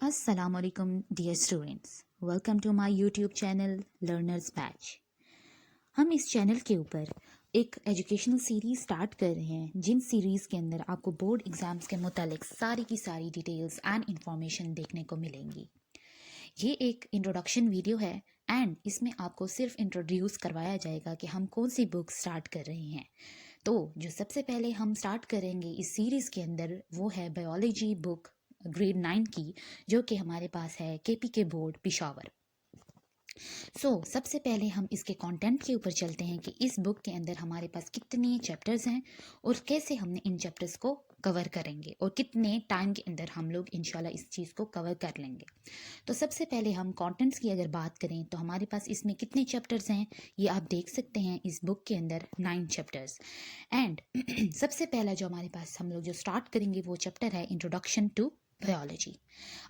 Assalamu alaikum dear students, welcome to my YouTube channel Learners Batch। हम इस channel के ऊपर एक एजुकेशनल सीरीज़ स्टार्ट कर रहे हैं जिन सीरीज़ के अंदर आपको बोर्ड एग्ज़ाम्स के मुतालिक सारी की सारी डिटेल्स एंड इंफॉर्मेशन देखने को मिलेंगी। ये एक इंट्रोडक्शन वीडियो है एंड इसमें आपको सिर्फ इंट्रोड्यूस करवाया जाएगा कि हम कौन सी बुक स्टार्ट कर रहे हैं। तो जो सबसे पहले हम स्टार्ट करेंगे इस सीरीज़ के अंदर वो है बायोलॉजी बुक ग्रेड 9 की, जो कि हमारे पास है KPK बोर्ड पिशावर। सबसे पहले हम इसके कंटेंट के ऊपर चलते हैं कि इस बुक के अंदर हमारे पास कितने चैप्टर्स हैं और कैसे हमने इन चैप्टर्स को कवर करेंगे और कितने टाइम के अंदर हम लोग इंशाल्लाह इस चीज़ को कवर कर लेंगे। तो सबसे पहले हम कंटेंट्स की अगर बात करें तो हमारे पास इसमें कितने चैप्टर्स हैं ये आप देख सकते हैं इस बुक के अंदर 9 चैप्टर्स। एंड सबसे पहला जो हमारे पास हम लोग जो स्टार्ट करेंगे वो चैप्टर है इंट्रोडक्शन टू बायोलॉजी।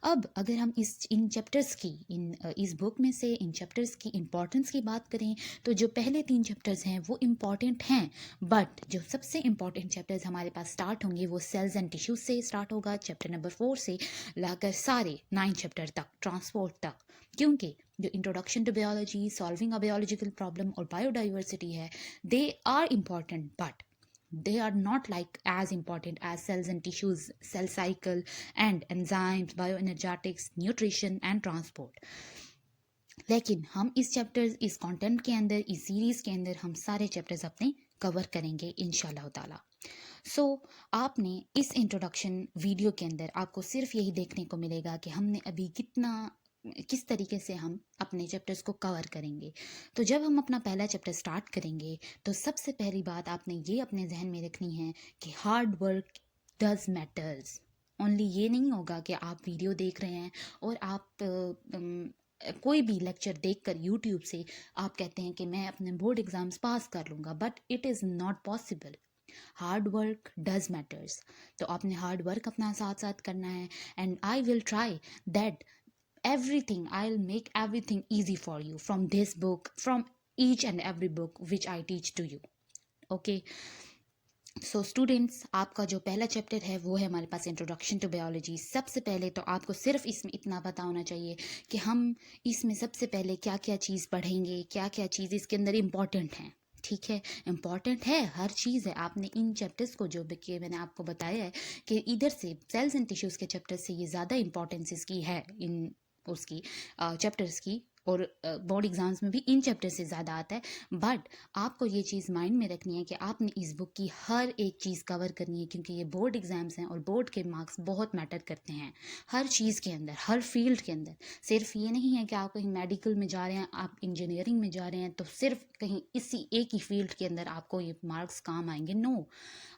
अब अगर हम इन चैप्टर्स की इस बुक में से इन चैप्टर्स की इम्पोर्टेंस की बात करें तो जो पहले 3 चैप्टर्स हैं वो इम्पॉर्टेंट हैं, बट जो सबसे इम्पॉर्टेंट चैप्टर्स हमारे पास स्टार्ट होंगे वो सेल्स एंड टिश्यूज से स्टार्ट होगा, चैप्टर नंबर 4 से लाकर सारे 9 चैप्टर तक, ट्रांसपोर्ट तक। क्योंकि जो introduction to biology, solving a biological problem और बायोडाइवर्सिटी है, they are important but they are not like as important as cells and tissues, cell cycle and enzymes, bioenergetics, nutrition and transport। लेकिन हम इस chapters, इस content के अंदर, इस series के अंदर हम सारे चैप्टर्स अपने कवर करेंगे इंशाल्लाह ताला। आपने इस इंट्रोडक्शन वीडियो के अंदर आपको सिर्फ यही देखने को मिलेगा कि हमने अभी किस तरीके से हम अपने चैप्टर्स को कवर करेंगे। तो जब हम अपना पहला चैप्टर स्टार्ट करेंगे तो सबसे पहली बात आपने ये अपने जहन में रखनी है कि hard work does matters. Only ये नहीं होगा कि आप वीडियो देख रहे हैं और आप कोई भी लेक्चर देखकर यूट्यूब से आप कहते हैं कि मैं अपने बोर्ड एग्ज़ाम्स पास कर लूँगा, but it is not possible. Hard work does matters. तो आपने हार्ड वर्क अपना साथ साथ करना है and I will try that everything, I'll make everything easy for you from this book, from each and every book which I teach to you। okay, so students, आपका जो पहला चैप्टर है वो है हमारे पास इंट्रोडक्शन टू बायोलॉजी। सबसे पहले तो आपको सिर्फ इसमें इतना पता होना चाहिए कि हम इसमें सबसे पहले क्या क्या चीज़ पढ़ेंगे, क्या क्या चीज़ इसके अंदर इम्पॉर्टेंट हैं। ठीक है, इम्पॉर्टेंट है, हर चीज़ है। आपने इन चैप्टर्स को जो कि मैंने आपको बताया है कि इधर से सेल्स एंड टिश्यूज़ के चैप्टर से ये ज़्यादा इंपॉर्टेंस इसकी है, इन उसकी चैप्टर्स की, और बोर्ड एग्ज़ाम्स में भी इन चैप्टर से ज़्यादा आता है। बट आपको ये चीज़ माइंड में रखनी है कि आपने इस बुक की हर एक चीज़ कवर करनी है, क्योंकि ये बोर्ड एग्ज़ाम्स हैं और बोर्ड के मार्क्स बहुत मैटर करते हैं हर चीज़ के अंदर, हर फील्ड के अंदर। सिर्फ ये नहीं है कि आप कहीं मेडिकल में जा रहे हैं, आप इंजीनियरिंग में जा रहे हैं तो सिर्फ कहीं इसी एक ही फील्ड के अंदर आपको ये मार्क्स काम आएंगे। नो,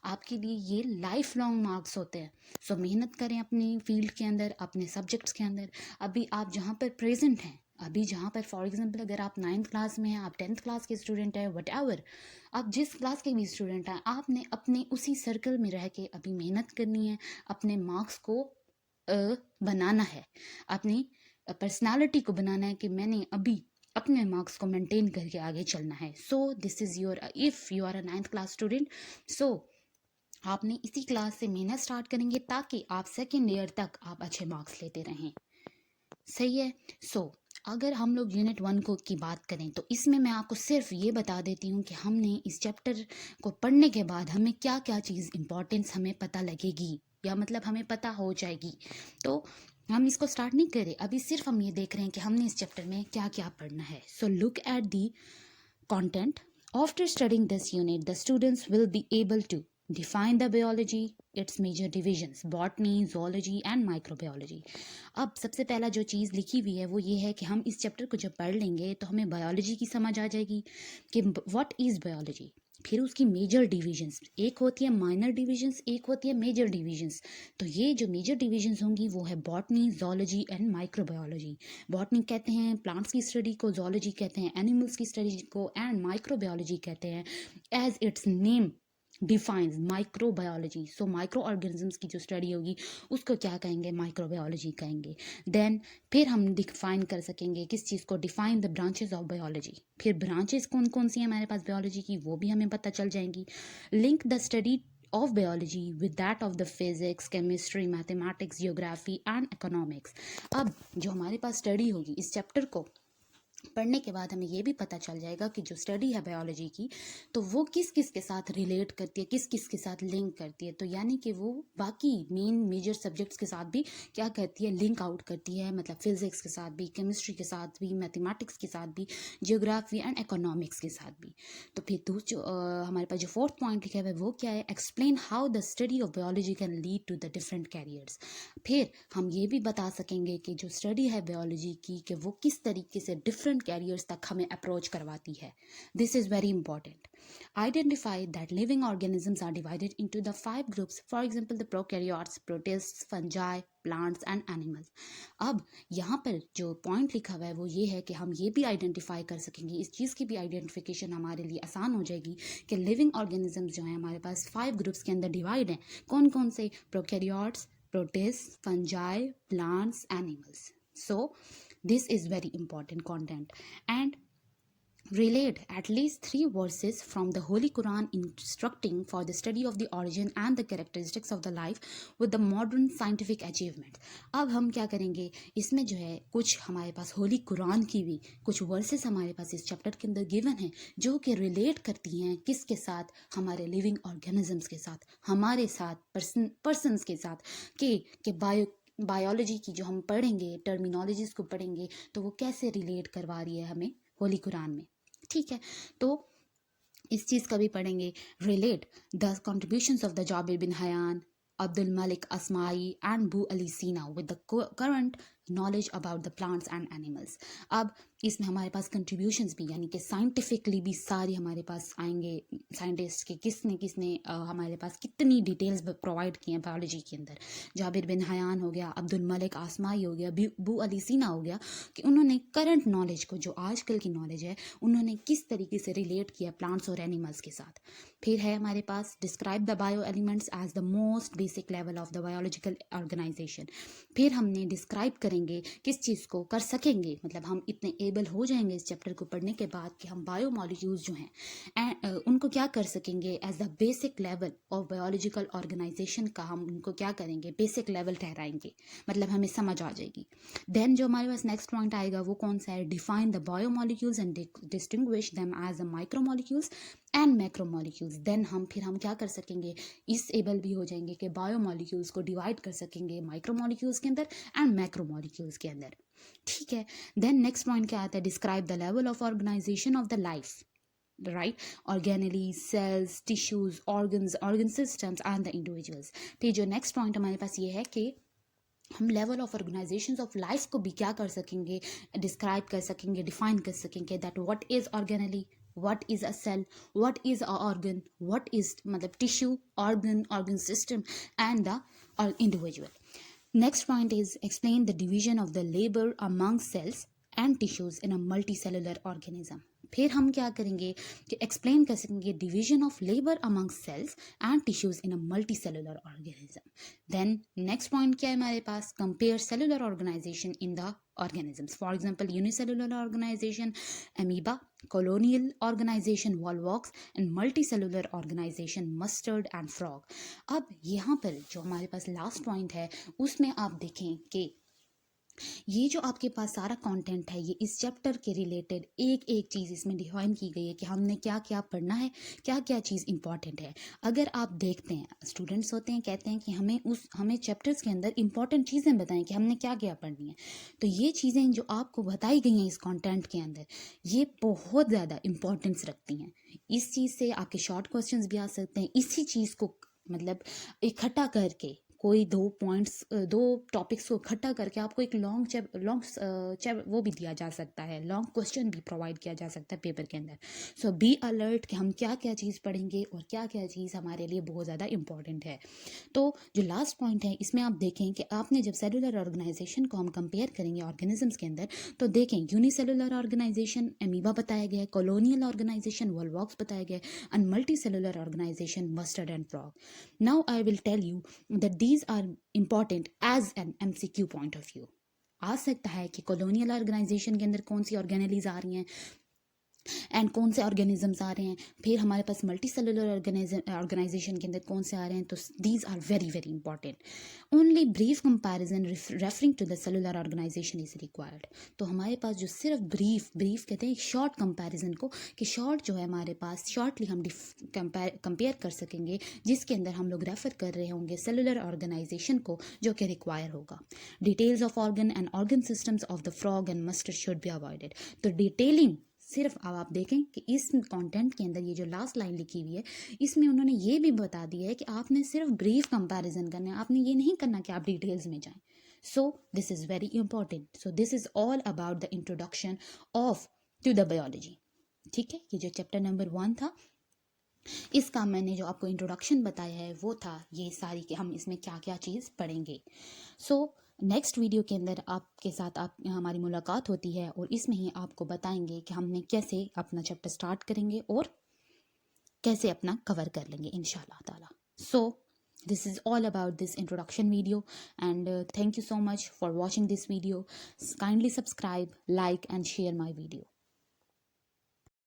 आपके लिए ये लाइफ लॉन्ग मार्क्स होते हैं। सो मेहनत करें अपनी फील्ड के अंदर, अपने सब्जेक्ट्स के अंदर। अभी आप जहाँ पर प्रेजेंट हैं, अभी जहाँ पर फॉर एग्जांपल अगर आप 9th क्लास में हैं, आप 10th क्लास के स्टूडेंट हैं, वट एवर आप जिस क्लास के भी स्टूडेंट हैं, आपने अपने उसी सर्कल में रह के अभी मेहनत करनी है, अपने मार्क्स को बनाना है, अपनी पर्सनालिटी को बनाना है कि मैंने अभी अपने मार्क्स को मेंटेन करके आगे चलना है। So this is your, if you are a 9th class student, so आपने इसी क्लास से मेहनत स्टार्ट करेंगे ताकि आप सेकेंड ईयर तक आप अच्छे मार्क्स लेते रहें। सही है। अगर हम लोग यूनिट 1 को की बात करें तो इसमें मैं आपको सिर्फ ये बता देती हूँ कि हमने इस चैप्टर को पढ़ने के बाद हमें क्या क्या चीज़ इम्पोर्टेंस हमें पता लगेगी, या मतलब हमें पता हो जाएगी। तो हम इसको स्टार्ट नहीं करें अभी, सिर्फ हम ये देख रहे हैं कि हमने इस चैप्टर में क्या क्या पढ़ना है। So look at the content. After studying this unit the students will be able to define the biology, its major divisions, botany, zoology and microbiology। अब सबसे पहला जो चीज़ लिखी हुई है वो ये है कि हम इस चैप्टर को जब पढ़ लेंगे तो हमें बायोलॉजी की समझ आ जाएगी कि व्हाट इज़ बायोलॉजी। फिर उसकी मेजर डिविजन्स, एक होती है माइनर डिविजन्स, एक होती है मेजर डिविजन्स। तो ये जो मेजर डिविजन्स होंगी वो है botany, zoology and microbiology. Botany कहते हैं प्लांट्स की स्टडी को, जोलॉजी कहते हैं एनिमल्स की स्टडी को, एंड माइक्रोबायोलॉजी कहते हैं as its name defines microbiology. So micro organisms की जो स्टडी होगी उसको क्या कहेंगे, माइक्रोबायोलॉजी कहेंगे। देन फिर हम डिफाइन कर सकेंगे किस चीज़ को, define the branches of biology. फिर ब्रांचेस कौन कौन सी हैं हमारे पास बायोलॉजी की वो भी हमें पता चल जाएंगी। Link the study of biology with that of the physics, chemistry, mathematics, geography and economics. अब जो हमारे पास स्टडी होगी इस चैप्टर को पढ़ने के बाद हमें ये भी पता चल जाएगा कि जो स्टडी है बायोलॉजी की तो वो किस किस के साथ रिलेट करती है, किस किस के साथ लिंक करती है, तो यानी कि वो बाकी मेजर सब्जेक्ट्स के साथ भी क्या करती है, लिंक आउट करती है, मतलब फिजिक्स के साथ भी, केमिस्ट्री के साथ भी, मैथमेटिक्स के साथ भी, जियोग्राफी एंड इकोनॉमिक्स के साथ भी. तो फिर हमारे पास जो फोर्थ पॉइंट लिखा है वो क्या है, explain how the study of biology can lead to the different careers. फिर हम ये भी बता सकेंगे कि जो स्टडी है बायोलॉजी की कि वो किस तरीके से डिफरेंट कैरियर्स तक हमें अप्रोच करवाती है. This is very important. Identify that living organisms are divided into the 5 groups, for example the prokaryotes, protists, fungi, plants and animals. अब यहाँ पर जो पॉइंट लिखा हुआ है वो ये है कि हम ये भी आइडेंटिफाई कर सकेंगे, इस चीज़ की भी आइडेंटिफिकेशन हमारे लिए आसान हो जाएगी कि लिविंग ऑर्गेनिजम्स जो हैं हमारे पास 5 ग्रुप्स के अंदर डिवाइड हैं. कौन कौन से? Prokaryotes, protist, fungi, plants, animals. So this is very important content. And relate at least 3 verses from the Holy Quran instructing for the study of the origin and the characteristics of the life with the modern scientific achievements. अब हम क्या करेंगे, इसमें जो है कुछ हमारे पास होली कुरान की भी कुछ वर्सेस हमारे पास इस चैप्टर के अंदर गिवन हैं जो कि रिलेट करती हैं किसके साथ, हमारे लिविंग ऑर्गेनिजम्स के साथ, हमारे साथ पर्सन्स के साथ, कि बायोलॉजी की जो हम पढ़ेंगे, टर्मिनोलॉजीज को पढ़ेंगे तो वो कैसे रिलेट करवा रही है हमें होली कुरान में. ठीक है, तो इस चीज़ का भी पढ़ेंगे. Relate the contributions of the Jabir bin Hayyan, Abdul Malik Asmai and Bu Ali Sina with the current knowledge about the plants and animals. अब इसमें हमारे पास कंट्रीब्यूशंस भी यानी कि साइंटिफिकली भी सारी हमारे पास आएंगे, साइंटिस्ट के किसने किसने हमारे पास कितनी डिटेल्स प्रोवाइड की हैं बायोलॉजी के अंदर. जाबिर बिन हयान हो गया, अब्दुल मलिक आसमाई हो गया, बू अली सीना हो गया, कि उन्होंने करंट नॉलेज को, जो आजकल की नॉलेज है, उन्होंने किस तरीके से रिलेट किया प्लांट्स और एनिमल्स के साथ. फिर है हमारे पास describe the bio elements as the most basic level of the biological organisation. फिर हमने डिस्क्राइब करेंगे किस चीज़ को कर सकेंगे, मतलब हम इतने एबल हो जाएंगे इस चैप्टर को पढ़ने के बाद कि हम बायो मॉलिक्यूल्स जो हैं उनको क्या कर सकेंगे as the basic level of biological organisation का हम उनको क्या करेंगे, बेसिक लेवल ठहराएंगे, मतलब हमें समझ आ जाएगी. देन जो हमारे पास नेक्स्ट पॉइंट आएगा वो कौन सा है, define the biomolecules and distinguish them as a micromolecules and macromolecules. Then फिर हम क्या कर सकेंगे, इस एबल भी हो जाएंगे कि बायो मॉलिक्यूल्स को डिवाइड कर सकेंगे माइक्रो मॉलिक्यूल्स के अंदर एंड मैक्रो मॉलिक्यूल्स के अंदर. ठीक है, देन नेक्स्ट पॉइंट क्या आता है, describe the level of organisation of the life, right, organelle, cells, tissues, organs, organ systems and the individuals. फिर जो नेक्स्ट पॉइंट हमारे पास ये है कि हम level of organisations of life को भी क्या कर सकेंगे, डिस्क्राइब कर सकेंगे, डिफाइन कर सकेंगे, that what is organelle, what is a cell, what is a organ, what is मतलब tissue, organ system and the individual. Next point is explain the division of the labor among cells and tissues in a multicellular organism. फिर हम क्या करेंगे कि explain कर सकेंगे division of labour among cells and tissues in a multicellular organism. Then next point क्या है हमारे पास, compare cellular organisation in the organisms. For example, unicellular organization, amoeba, colonial organization, volvox, and multicellular organization, mustard and frog. अब यहाँ पर जो हमारे पास last point है उसमें आप देखें कि ये जो आपके पास सारा कंटेंट है ये इस चैप्टर के रिलेटेड एक एक चीज़ इसमें डिफाइन की गई है कि हमने क्या क्या पढ़ना है, क्या क्या चीज़ इंपॉर्टेंट है. अगर आप देखते हैं, स्टूडेंट्स होते हैं कहते हैं कि हमें चैप्टर्स के अंदर इंपॉर्टेंट चीज़ें बताएं कि हमने क्या क्या पढ़नी है. तो ये चीज़ें जो आपको बताई गई हैं इस कॉन्टेंट के अंदर ये बहुत ज़्यादा इंपॉर्टेंस रखती हैं. इस चीज़ से आपके शॉर्ट क्वेश्चंस भी आ सकते हैं. इसी चीज़ को मतलब इकट्ठा करके कोई दो टॉपिक्स को इकट्ठा करके आपको एक लॉन्ग वो भी दिया जा सकता है, लॉन्ग क्वेश्चन भी प्रोवाइड किया जा सकता है पेपर के अंदर. सो बी अलर्ट कि हम क्या क्या चीज़ पढ़ेंगे और क्या क्या चीज़ हमारे लिए बहुत ज़्यादा इंपॉर्टेंट है. तो जो लास्ट पॉइंट है इसमें आप देखें कि आपने जब सेलुलर ऑर्गेनाइजेशन को हम कंपेयर करेंगे ऑर्गेनिजम्स के अंदर तो देखें यूनिसेलुलर ऑर्गेनाइजेशन एमीबा बताया गया है, कॉलोनियल ऑर्गेनाइजेशन वॉल्वॉक्स बताया गया है and multicellular organisation mustard and frog. Now I will tell you that these are important as an MCQ point of view. आ सकता है कि कॉलोनियल ऑर्गेनाइजेशन के अंदर कौन सी ऑर्गेनेलीज आ रही हैं, اینڈ کون سے آرگینزمس آ رہے ہیں. پھر ہمارے پاس ملٹی سیلولر آرگنائزیشن کے اندر کون سے آ رہے ہیں. تو these are very very important. Only brief comparison referring to the cellular organisation is required. تو ہمارے پاس جو صرف بریف کہتے ہیں شارٹ کمپیریزن کو، کہ شارٹ جو ہے ہمارے پاس شارٹلی ہم کمپیئر کر سکیں گے، جس کے اندر ہم لوگ ریفر کر رہے ہوں گے سیلولر آرگنائزیشن کو، جو کہ ریکوائر ہوگا. Details of organ and organ systems of the frog and mustard should be avoided. تو ڈیٹیلنگ صرف اب آپ دیکھیں کہ اس کانٹینٹ کے اندر یہ جو لاسٹ لائن لکھی ہوئی ہے، اس میں انہوں نے یہ بھی بتا دیا ہے کہ آپ نے صرف بریف کمپیریزن کرنا ہے، آپ نے یہ نہیں کرنا کہ آپ ڈیٹیلز میں جائیں. So this is very important. So this is all about the introduction of to the biology. ٹھیک ہے، یہ جو چیپٹر نمبر 1 تھا، اس کا میں نے جو آپ کو انٹروڈکشن بتایا ہے وہ تھا یہ ساری کہ ہم اس میں کیا کیا چیز پڑھیں گے. سو نیکسٹ ویڈیو کے اندر آپ کے ساتھ ہماری ملاقات ہوتی ہے، اور اس میں ہی آپ کو بتائیں گے کہ ہم نے کیسے اپنا چیپٹر سٹارٹ کریں گے اور کیسے اپنا کور کر لیں گے انشاءاللہ تعالی. سو this is all about this introduction video, and thank you so much for watching this video. Kindly subscribe, like and share my video.